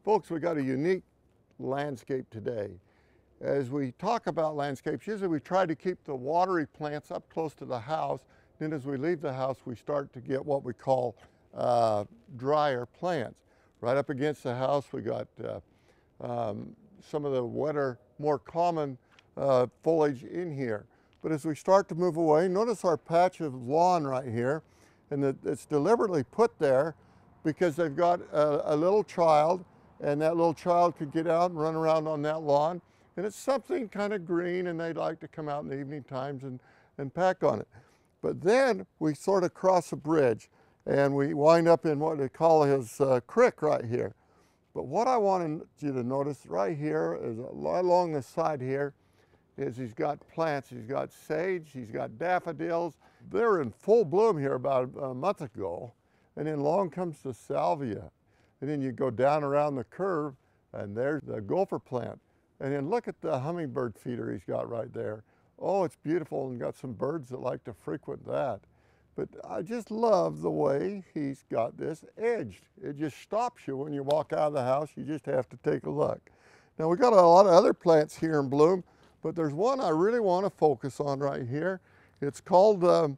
Folks, we got a unique landscape today. As we talk about landscapes, usually we try to keep the watery plants up close to the house. Then as we leave the house, we start to get what we call drier plants. Right up against the house, we got some of the wetter, more common foliage in here. But as we start to move away, notice our patch of lawn right here, and it's deliberately put there because they've got a little child, and that little child could get out and run around on that lawn. And it's something kind of green, and they like to come out in the evening times and peck on it. But then we sort of cross a bridge, and we wind up in what they call his creek right here. But what I want you to notice right here is along the side here is he's got plants. He's got sage, he's got daffodils. They're in full bloom here about a month ago. And then along comes the salvia. And then you go down around the curve, and there's the gopher plant. And then look at the hummingbird feeder he's got right there. Oh, it's beautiful, and got some birds that like to frequent that. But I just love the way he's got this edged. It just stops you when you walk out of the house. You just have to take a look. Now, we got a lot of other plants here in bloom, but there's one I really want to focus on right here. It's called the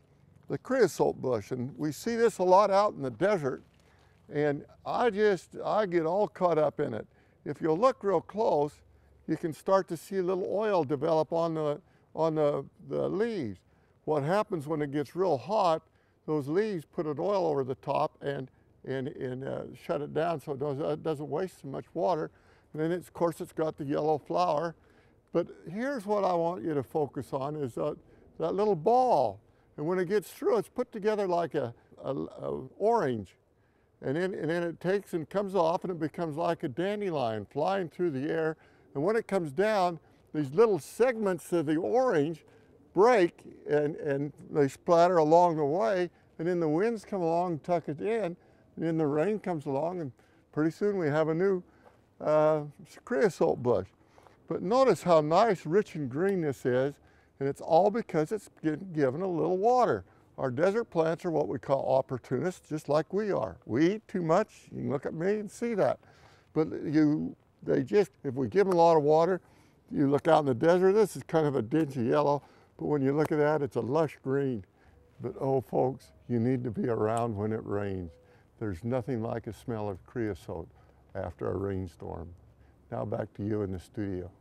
creosote bush, and we see this a lot out in the desert. And I get all caught up in it. If you'll look real close, you can start to see a little oil develop on the leaves. What happens when it gets real hot, those leaves put an oil over the top and shut it down so it doesn't waste so much water. And then, of course, it's got the yellow flower. But here's what I want you to focus on is that little ball. And when it gets through, it's put together like a orange. And then it takes and comes off, and it becomes like a dandelion flying through the air. And when it comes down, these little segments of the orange break and they splatter along the way. And then the winds come along and tuck it in. And then the rain comes along, and pretty soon we have a new creosote bush. But notice how nice, rich, and green this is. And it's all because it's getting given a little water. Our desert plants are what we call opportunists, just like we are. We eat too much. You can look at me and see that. But if we give them a lot of water, you look out in the desert, this is kind of a dingy yellow, but when you look at that, it's a lush green. But oh, folks, you need to be around when it rains. There's nothing like a smell of creosote after a rainstorm. Now back to you in the studio.